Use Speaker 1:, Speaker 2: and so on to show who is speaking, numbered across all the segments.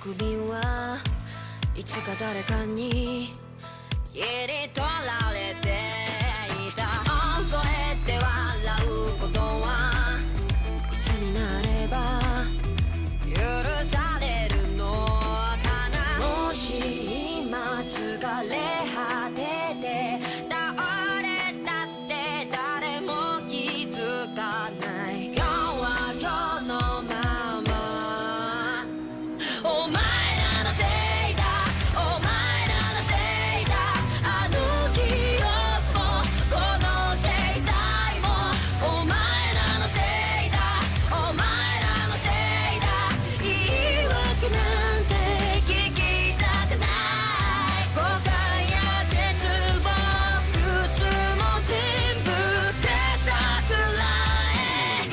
Speaker 1: 首はいつか誰かに切り取られていた覚えて笑うことはいつになれば許されるのかなもし今疲れ果てて倒れたって誰も気づかない今日は今日のままお前らのせいだお前らのせいだあの記憶もこの制裁もお前らのせいだお前らのせいだ言い訳なんて聞きたくない誤解や絶望靴も全部手桜へ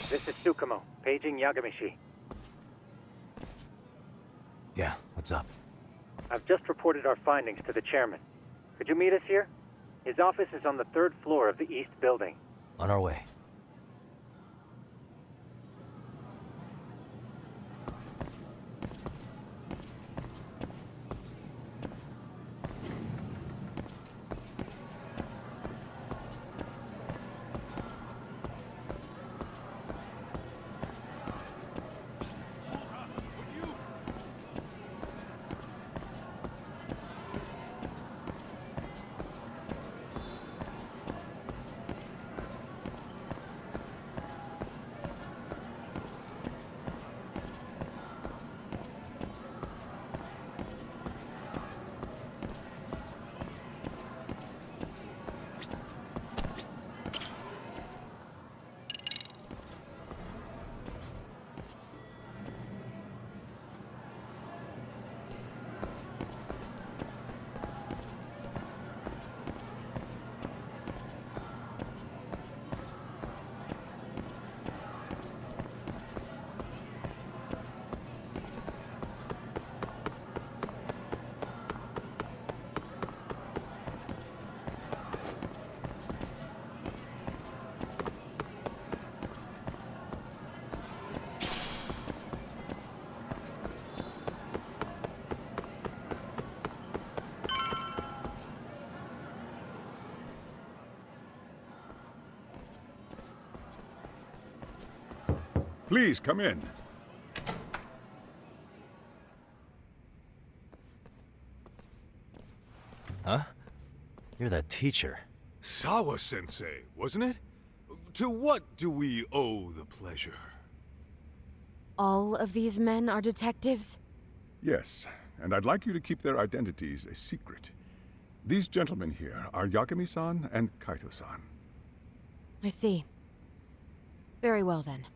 Speaker 2: This is Tsukumo, paging Yagamishi.
Speaker 3: Yeah, what's up?
Speaker 2: I've just reported our findings to the chairman. Could you meet us here? His office is on the 3rd floor of the East Building.
Speaker 3: On our way.
Speaker 4: Please, come in.
Speaker 3: Huh? You're that teacher.
Speaker 5: Sawa-sensei, wasn't it? To what do we owe the pleasure?
Speaker 1: All of these men are detectives?
Speaker 4: Yes, and I'd like you to keep their identities a secret. These gentlemen here are Yagami-san and Kaito-san.
Speaker 1: I see. Very well then.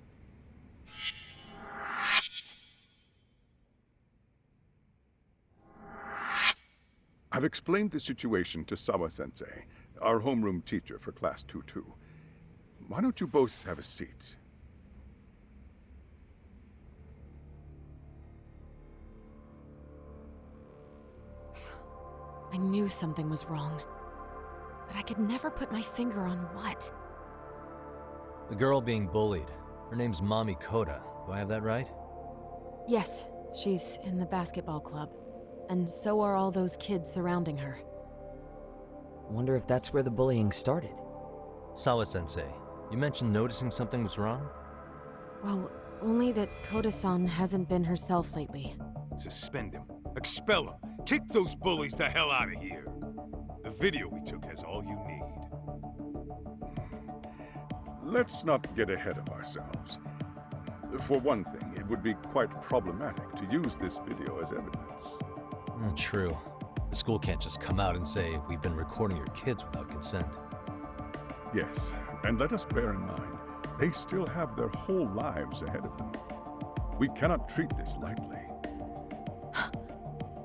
Speaker 4: I've explained the situation to Sawa-sensei, our homeroom teacher for Class 2-2. Why don't you both have a seat?
Speaker 1: I knew something was wrong, but I could never put my finger on what.
Speaker 3: The girl being bullied. Her name's Mami Koda. Do I have that right?
Speaker 1: Yes, she's in the basketball club. And so are all those kids surrounding her.
Speaker 6: Wonder if that's where the bullying started.
Speaker 3: Sawa-sensei, you mentioned noticing something was wrong?
Speaker 1: Well, only that Koda-san hasn't been herself lately.
Speaker 5: Suspend him. Expel him. Kick those bullies the hell out of here. The video we took has all you need.
Speaker 4: Let's not get ahead of ourselves. For one thing, it would be quite problematic to use this video as evidence.
Speaker 3: True. The school can't just come out and say, we've been recording your kids without consent.
Speaker 4: Yes, and let us bear in mind, they still have their whole lives ahead of them. We cannot treat this lightly.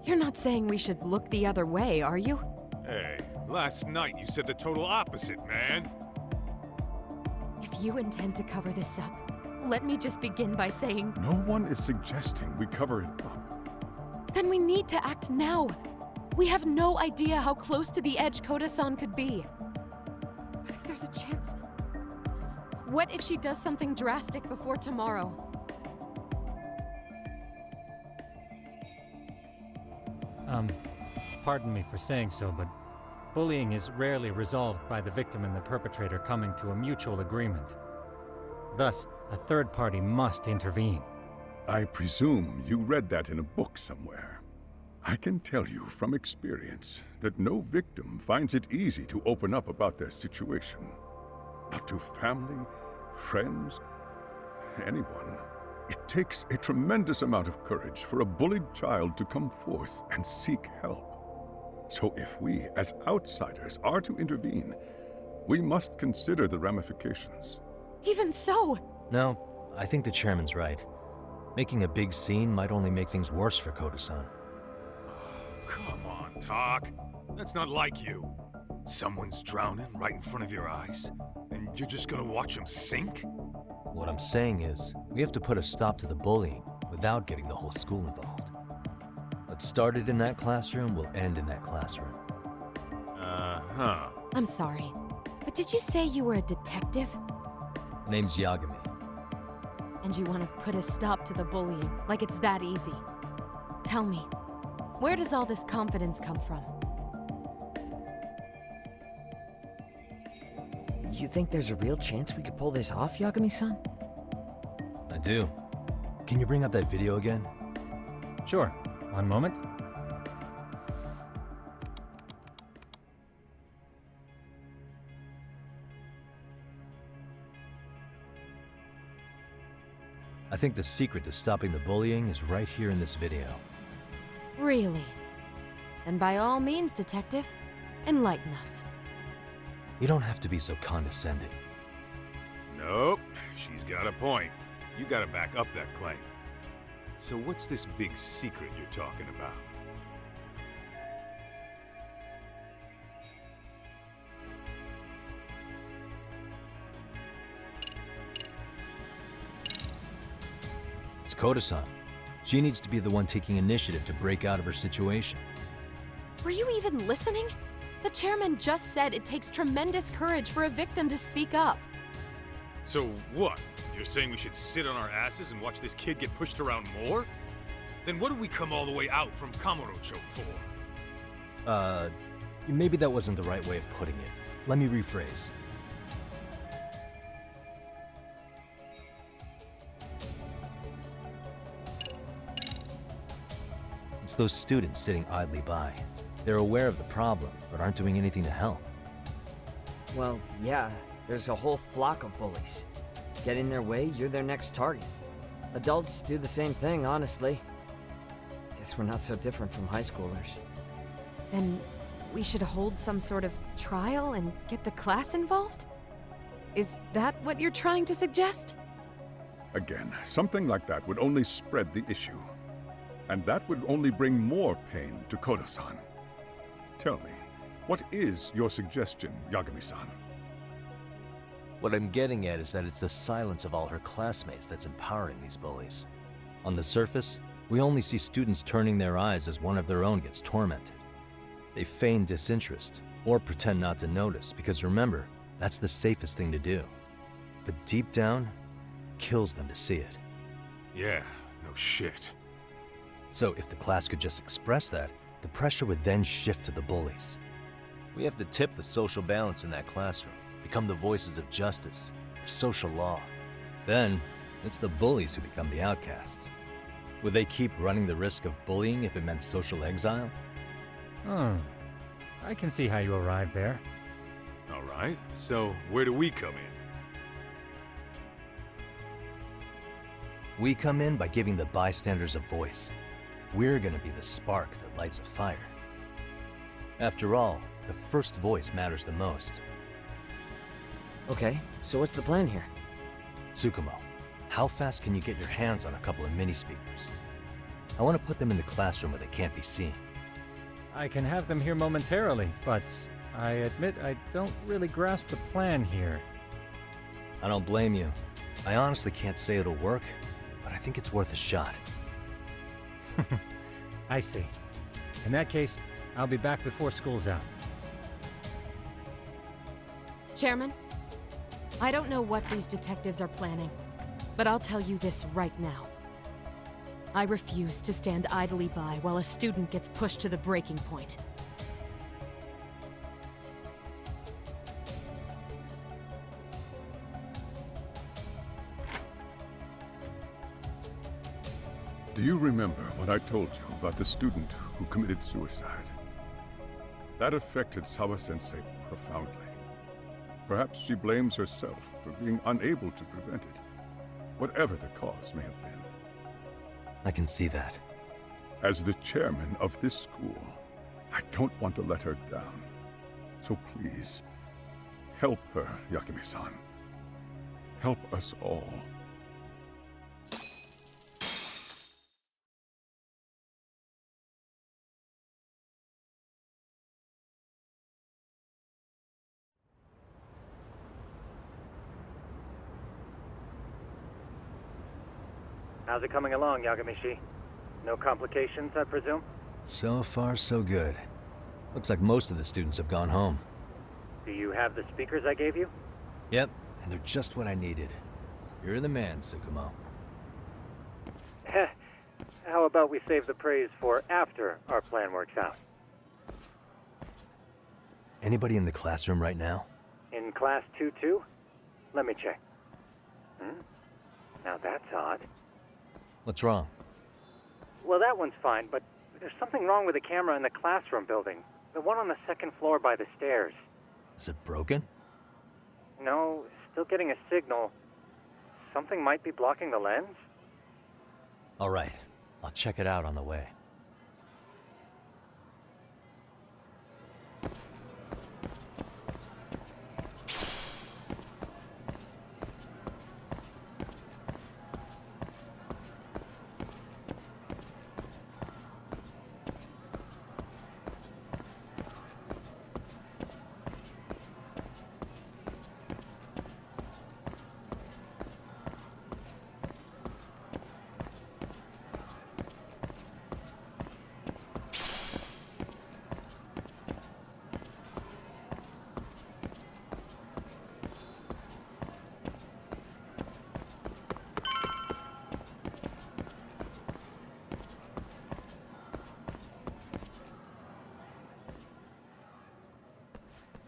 Speaker 7: You're not saying we should look the other way, are you?
Speaker 5: Hey, last night you said the total opposite, man.
Speaker 7: If you intend to cover this up, let me just begin by saying,
Speaker 4: No one is suggesting we cover it up.
Speaker 7: then we need to act now. We have no idea how close to the edge Koda-san could be. What if there's a chance? What if she does something drastic before tomorrow?
Speaker 8: Pardon me for saying so, but bullying is rarely resolved by the victim and the perpetrator coming to a mutual agreement. Thus, a third party must intervene.
Speaker 4: I presume you read that in a book somewhere. I can tell you from experience that no victim finds it easy to open up about their situation. Not to family, friends, anyone. It takes a tremendous amount of courage for a bullied child to come forth and seek help. So if we, as outsiders, are to intervene, we must consider the ramifications.
Speaker 7: Even so,
Speaker 3: No, I think the chairman's right. Making a big scene might only make things worse for Koda-san.
Speaker 5: Come on, Talk. That's not like you. Someone's drowning right in front of your eyes, and you're just gonna watch him sink?
Speaker 3: What I'm saying is, we have to put a stop to the bullying without getting the whole school involved. What started in that classroom will end in that classroom.
Speaker 5: Uh-huh.
Speaker 7: I'm sorry, but did you say you were a detective?
Speaker 3: Name's Yagami.
Speaker 7: And you want to put a stop to the bullying, like it's that easy? Tell me, where does all this confidence come from?
Speaker 6: You think there's a real chance we could pull this off, Yagami-san?
Speaker 3: I do. Can you bring up that video again?
Speaker 8: Sure. One moment.
Speaker 3: I think the secret to stopping the bullying is right here in this video.
Speaker 7: Really? Then by all means, detective, enlighten us.
Speaker 3: You don't have to be so condescending.
Speaker 5: Nope, she's got a point. You gotta back up that claim. So what's this big secret you're talking about?
Speaker 3: It's Koda-san. She needs to be the one taking initiative to break out of her situation.
Speaker 7: Were you even listening? The chairman just said it takes tremendous courage for a victim to speak up.
Speaker 5: So what? You're saying we should sit on our asses and watch this kid get pushed around more? Then what did we come all the way out from Kamurocho for?
Speaker 3: Maybe that wasn't the right way of putting it. Let me rephrase. It's those students sitting idly by. They're aware of the problem, but aren't doing anything to help.
Speaker 6: Well, yeah, there's a whole flock of bullies. Get in their way, you're their next target. Adults do the same thing, honestly. Guess we're not so different from high schoolers.
Speaker 7: Then we should hold some sort of trial and get the class involved? Is that what you're trying to suggest?
Speaker 4: Again, something like that would only spread the issue. And that would only bring more pain to Koda-san. Tell me, what is your suggestion, Yagami-san?
Speaker 3: What I'm getting at is that it's the silence of all her classmates that's empowering these bullies. On the surface, we only see students turning their eyes as one of their own gets tormented. They feign disinterest, or pretend not to notice, because remember, that's the safest thing to do. But deep down, kills them to see it.
Speaker 5: Yeah, no shit.
Speaker 3: So if the class could just express that, the pressure would then shift to the bullies. We have to tip the social balance in that classroom, become the voices of justice, of social law. Then, it's the bullies who become the outcasts. Would they keep running the risk of bullying if it meant social exile?
Speaker 8: I can see how you arrived there.
Speaker 5: All right, so where do we come in?
Speaker 3: We come in by giving the bystanders a voice. We're gonna be the spark that lights a fire. After all, the first voice matters the most.
Speaker 6: Okay, so what's the plan here?
Speaker 3: Tsukumo, how fast can you get your hands on a couple of mini speakers? I want to put them in the classroom where they can't be seen.
Speaker 8: I can have them here momentarily, but I admit I don't really grasp the plan here.
Speaker 3: I don't blame you. I honestly can't say it'll work, but I think it's worth a shot.
Speaker 8: I see. In that case, I'll be back before school's out.
Speaker 7: Chairman, I don't know what these detectives are planning, but I'll tell you this right now. I refuse to stand idly by while a student gets pushed to the breaking point.
Speaker 4: Do you remember what I told you about the student who committed suicide? That affected Sawa-sensei profoundly. Perhaps she blames herself for being unable to prevent it, whatever the cause may have been.
Speaker 3: I can see that.
Speaker 4: As the chairman of this school, I don't want to let her down. So please, help her, Yakuza-san. Help us all.
Speaker 2: How's it coming along, Yagamishi? No complications, I presume?
Speaker 3: So far, so good. Looks like most of the students have gone home.
Speaker 2: Do you have the speakers I gave you?
Speaker 3: Yep, and they're just what I needed. You're the man, Tsukumo.
Speaker 2: How about we save the praise for after our plan works out?
Speaker 3: Anybody in the classroom right now?
Speaker 2: In class 2-2? Let me check. Now that's odd.
Speaker 3: What's wrong?
Speaker 2: Well, that one's fine, but there's something wrong with the camera in the classroom building. The one on the second floor by the stairs.
Speaker 3: Is it broken?
Speaker 2: No, still getting a signal. Something might be blocking the lens?
Speaker 3: All right, I'll check it out on the way.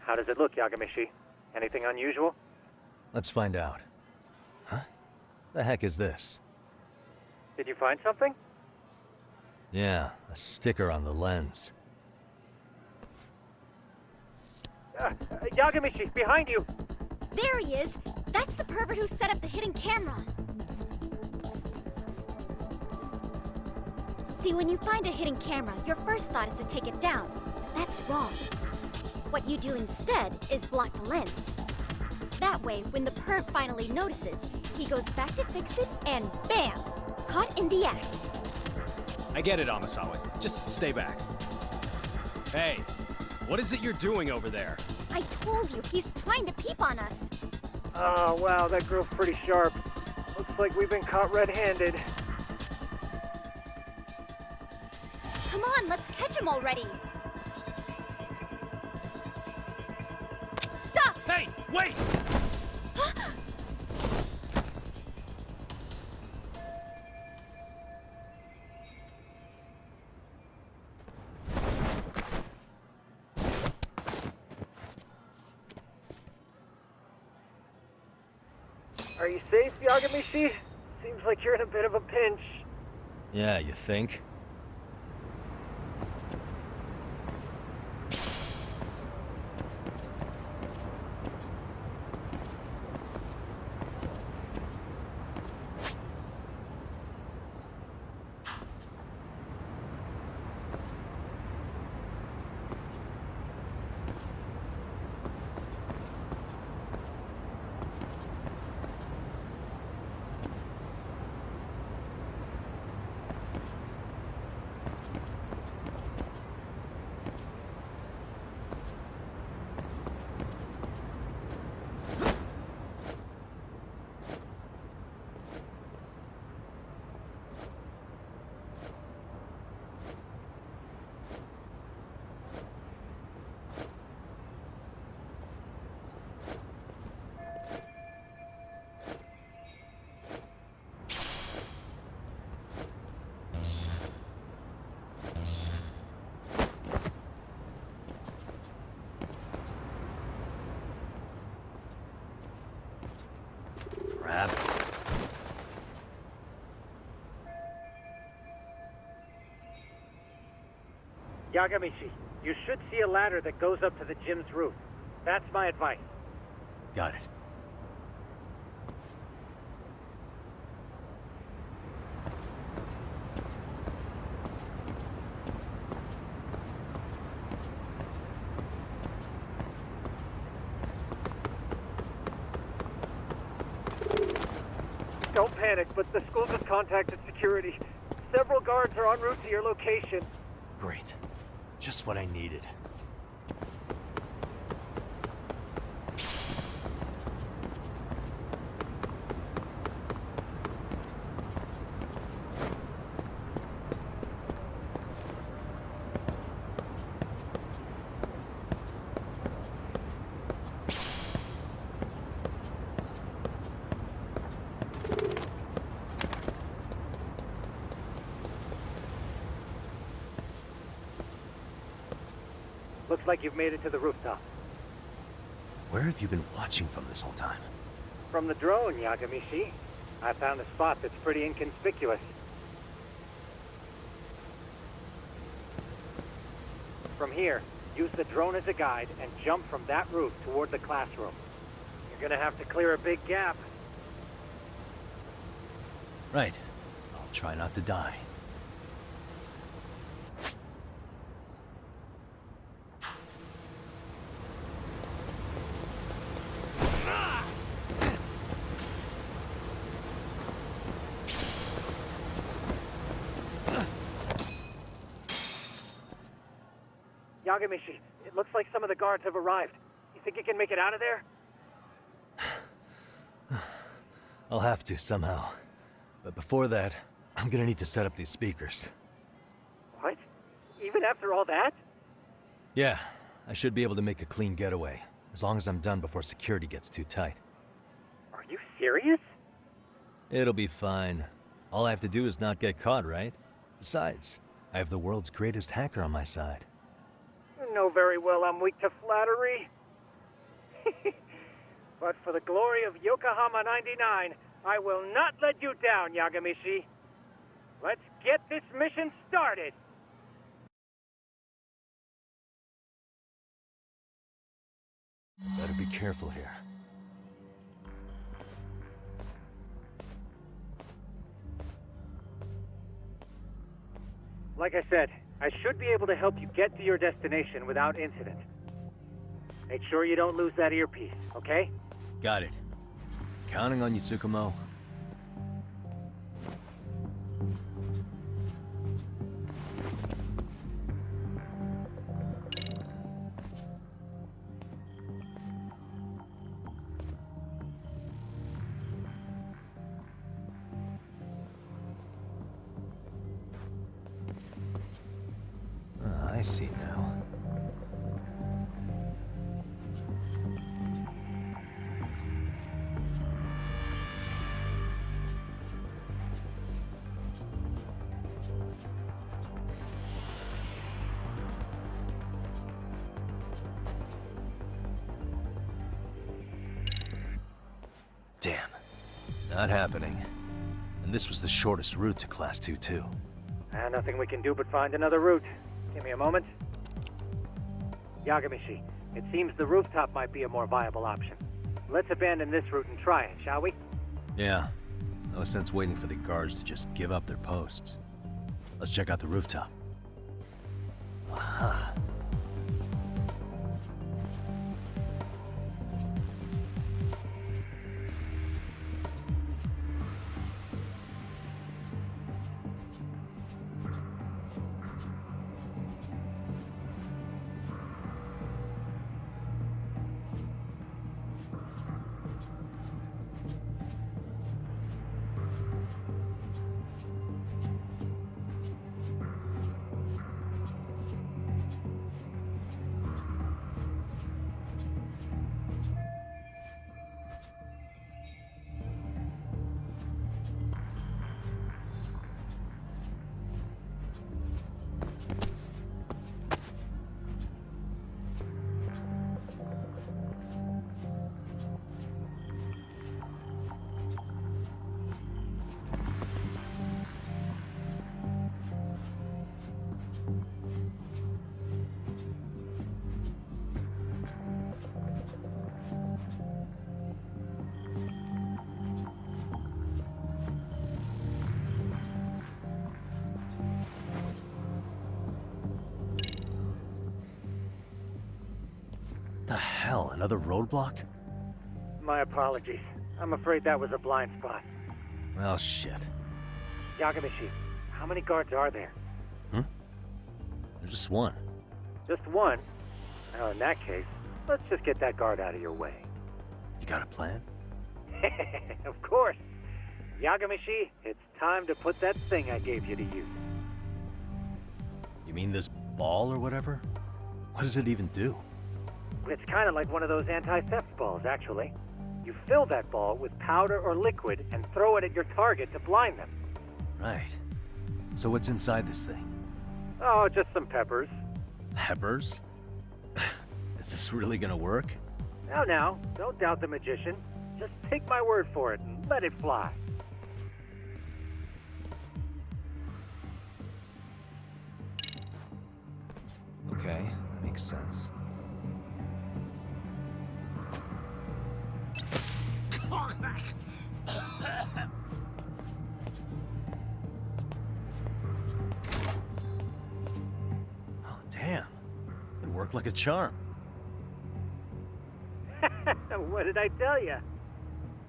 Speaker 2: How does it look, Yagamishi? Anything unusual?
Speaker 3: Let's find out. Huh? The heck is this?
Speaker 2: Did you find something?
Speaker 3: Yeah, a sticker on the lens.
Speaker 2: Yagamishi, behind you!
Speaker 1: There he is! That's the pervert who set up the hidden camera! See, when you find a hidden camera, your first thought is to take it down. That's wrong. What you do instead is block the lens. That way, when the perv finally notices, he goes back to fix it and bam! Caught in the act.
Speaker 9: I get it, Amasawa. Just stay back. Hey, what is it you're doing over there?
Speaker 1: I told you, he's trying to peep on us.
Speaker 2: Oh, wow, that girl's pretty sharp. Looks like we've been caught red-handed.
Speaker 1: Come on, let's catch him already. Stop!
Speaker 9: Hey, wait!
Speaker 2: Are you safe, Yagamishi? Seems like you're in a bit of a pinch.
Speaker 3: Yeah, you think?
Speaker 2: Yagamishi, you should see a ladder that goes up to the gym's roof. That's my advice.
Speaker 3: Got it.
Speaker 2: Don't panic, but the school just contacted security. Several guards are en route to your location.
Speaker 3: Great. Just what I needed.
Speaker 2: Looks like you've made it to the rooftop.
Speaker 3: Where have you been watching from this whole time?
Speaker 2: From the drone, Yagamishi. I found a spot that's pretty inconspicuous. From here, use the drone as a guide and jump from that roof toward the classroom. You're gonna have to clear a big gap.
Speaker 3: Right. I'll try not to die.
Speaker 2: Yagamishi, it looks like some of the guards have arrived. You think you can make it out of there?
Speaker 3: I'll have to, somehow. But before that, I'm gonna need to set up these speakers.
Speaker 2: What? Even after all that?
Speaker 3: Yeah, I should be able to make a clean getaway, as long as I'm done before security gets too tight.
Speaker 2: Are you serious?
Speaker 3: It'll be fine. All I have to do is not get caught, right? Besides, I have the world's greatest hacker on my side.
Speaker 2: You know very well I'm weak to flattery. But for the glory of Yokohama 99, I will not let you down, Yagamishi. Let's get this mission started!
Speaker 3: Better be careful here.
Speaker 2: Like I said, I should be able to help you get to your destination without incident. Make sure you don't lose that earpiece, okay?
Speaker 3: Got it. Counting on you, Tsukumo. I see now. Damn. Not happening. And this was the shortest route to Class 2, too.
Speaker 2: Nothing we can do but find another route. Give me a moment. Yagamishi, it seems the rooftop might be a more viable option. Let's abandon this route and try it, shall we?
Speaker 3: Yeah. No sense waiting for the guards to just give up their posts. Let's check out the rooftop. Aha. hell, another roadblock?
Speaker 2: My apologies. I'm afraid that was a blind spot.
Speaker 3: Well, shit.
Speaker 2: Yagamishi, how many guards are there?
Speaker 3: There's just one.
Speaker 2: Just one? Now, in that case, let's just get that guard out of your way.
Speaker 3: You got a plan?
Speaker 2: Of course. Yagamishi, it's time to put that thing I gave you to use.
Speaker 3: You mean this ball or whatever? What does it even do?
Speaker 2: It's kind of like one of those anti-theft balls, actually. You fill that ball with powder or liquid and throw it at your target to blind them.
Speaker 3: Right. So what's inside this thing?
Speaker 2: Oh, just some peppers.
Speaker 3: Peppers? Is this really gonna work?
Speaker 2: Now, don't doubt the magician. Just take my word for it and let it fly.
Speaker 3: Okay, that makes sense. Oh, damn. It worked like a charm.
Speaker 2: What did I tell you?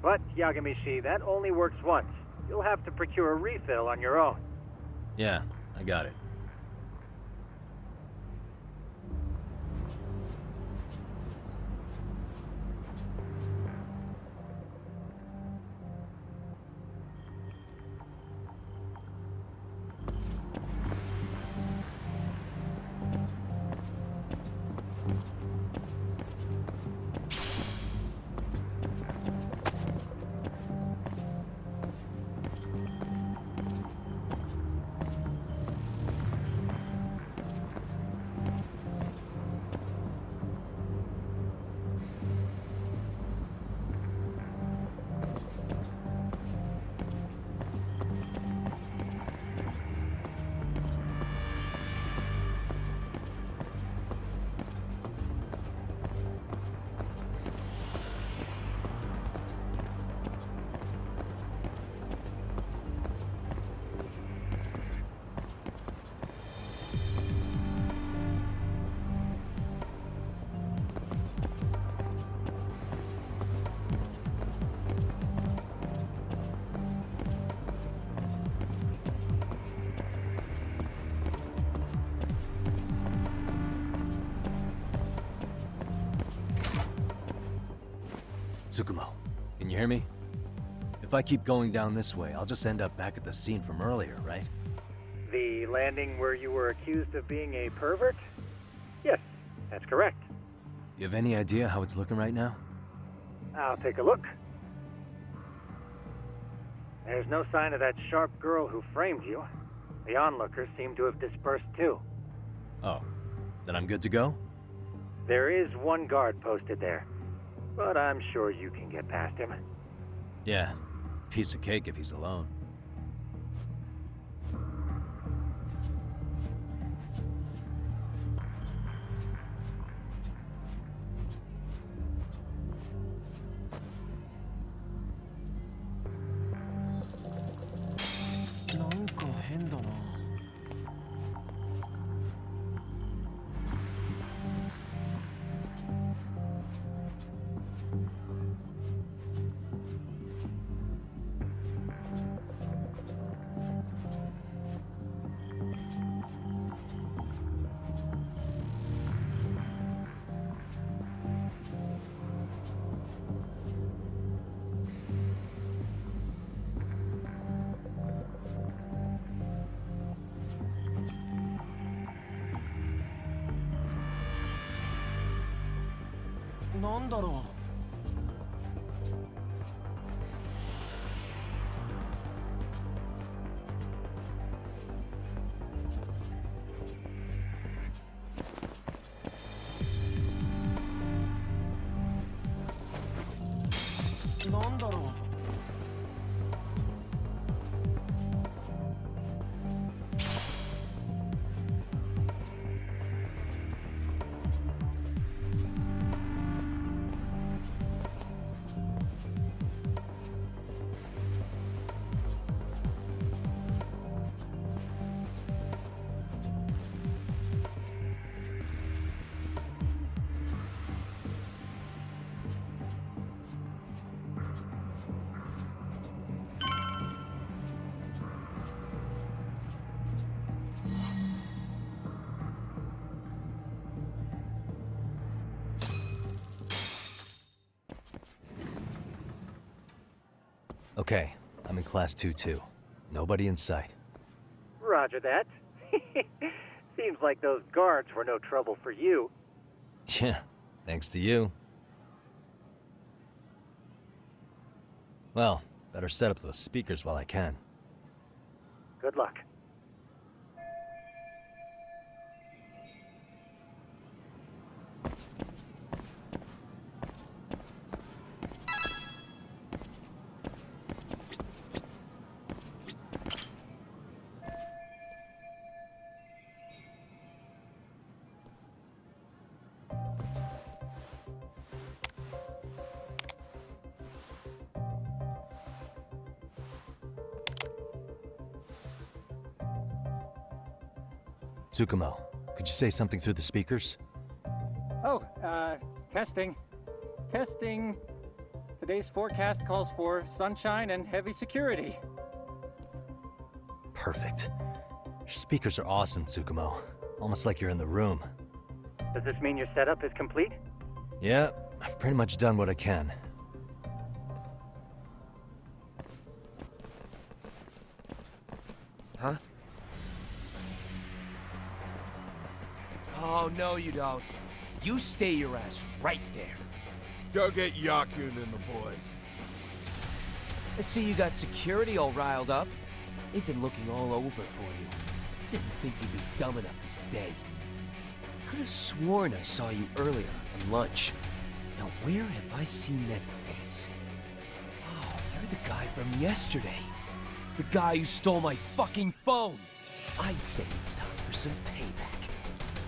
Speaker 2: But, Yagamishi, that only works once. You'll have to procure a refill on your own.
Speaker 3: Yeah, I got it. Tsukumo, can you hear me? If I keep going down this way, I'll just end up back at the scene from earlier, right?
Speaker 2: The landing where you were accused of being a pervert? Yes, that's correct.
Speaker 3: You have any idea how it's looking right now?
Speaker 2: I'll take a look. There's no sign of that sharp girl who framed you. The onlookers seem to have dispersed too.
Speaker 3: Oh, then I'm good to go?
Speaker 2: There is one guard posted there, but I'm sure you can get past him.
Speaker 3: Yeah, piece of cake if he's alone. Okay, I'm in class 2-2. Nobody in sight.
Speaker 2: Roger that. Seems like those guards were no trouble for you.
Speaker 3: Yeah, thanks to you. Well, better set up those speakers while I can.
Speaker 2: Good luck.
Speaker 3: Tsukumo, could you say something through the speakers?
Speaker 8: Oh, testing. Testing. Today's forecast calls for sunshine and heavy security.
Speaker 3: Perfect. Your speakers are awesome, Tsukumo. Almost like you're in the room.
Speaker 2: Does this mean your setup is complete?
Speaker 3: Yeah, I've pretty much done what I can.
Speaker 10: Huh? Oh, no you don't. You stay your ass right there.
Speaker 11: Go get Yakuza and the boys.
Speaker 10: I see you got security all riled up. They've been looking all over for you. Didn't think you'd be dumb enough to stay. Could have sworn I saw you earlier on lunch. Now where have I seen that face? Oh, you're the guy from yesterday. The guy who stole my fucking phone. I'd say it's time for some payback.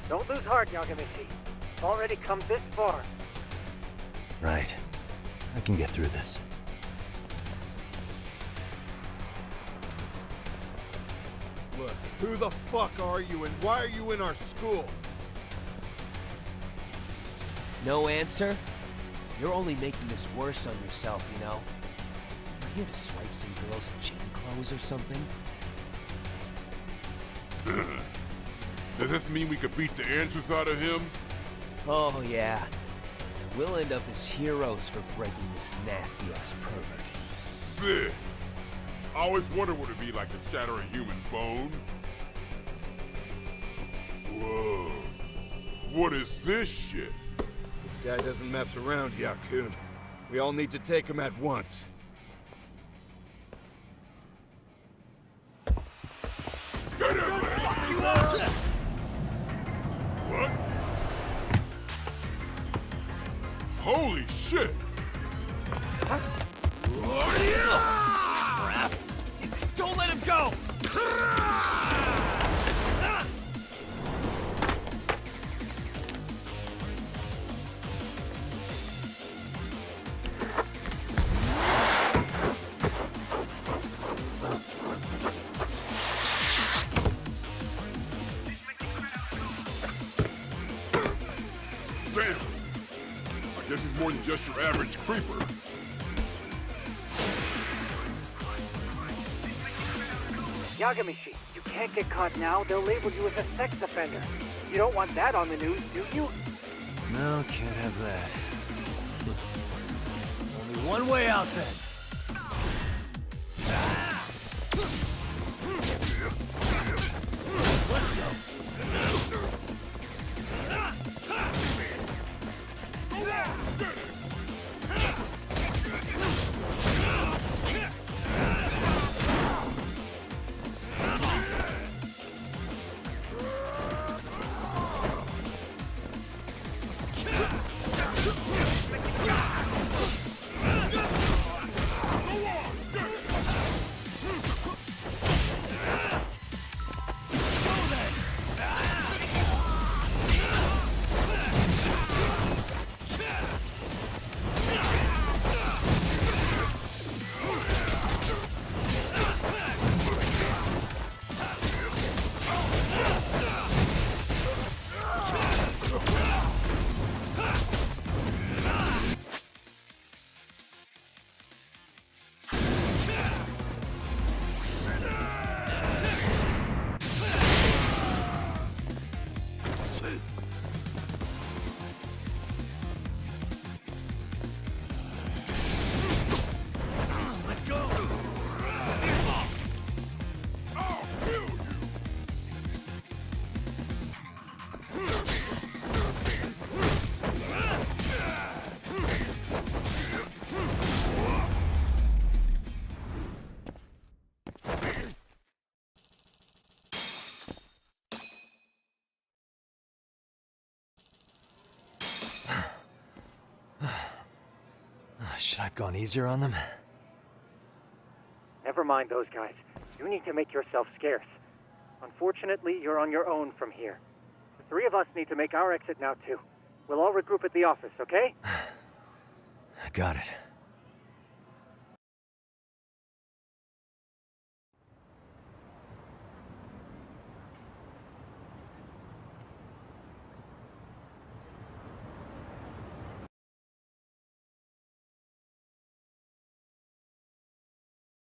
Speaker 2: Don't lose heart, Yagamishi. Already come this far.
Speaker 3: Right. I can get through this.
Speaker 11: Look, who the fuck are you and why are you in our school?
Speaker 10: No answer? You're only making this worse on yourself, you know? You're here to swipe some girls' gym clothes or something?
Speaker 11: Does this mean we could beat the answers out of him?
Speaker 10: Oh, yeah. We'll end up as heroes for breaking this nasty-ass pervert.
Speaker 11: Sick. I always wondered what it'd be like to shatter a human bone. Whoa. What is this shit?
Speaker 12: This guy doesn't mess around, Yakuza. We all need to take him at once.
Speaker 11: Get him! What? Holy shit!
Speaker 10: Crap! Don't let him go!
Speaker 11: Damn! I guess he's more than just your average creeper.
Speaker 2: Yagamishi, you can't get caught now. They'll label you as a sex offender. You don't want that on the news, do you?
Speaker 3: No, can't have that.
Speaker 10: Only one way out then. Let's go.
Speaker 3: Should I have gone easier on them?
Speaker 2: Never mind those guys. You need to make yourself scarce. Unfortunately, you're on your own from here. The three of us need to make our exit now, too. We'll all regroup at the office, okay?
Speaker 3: Got it.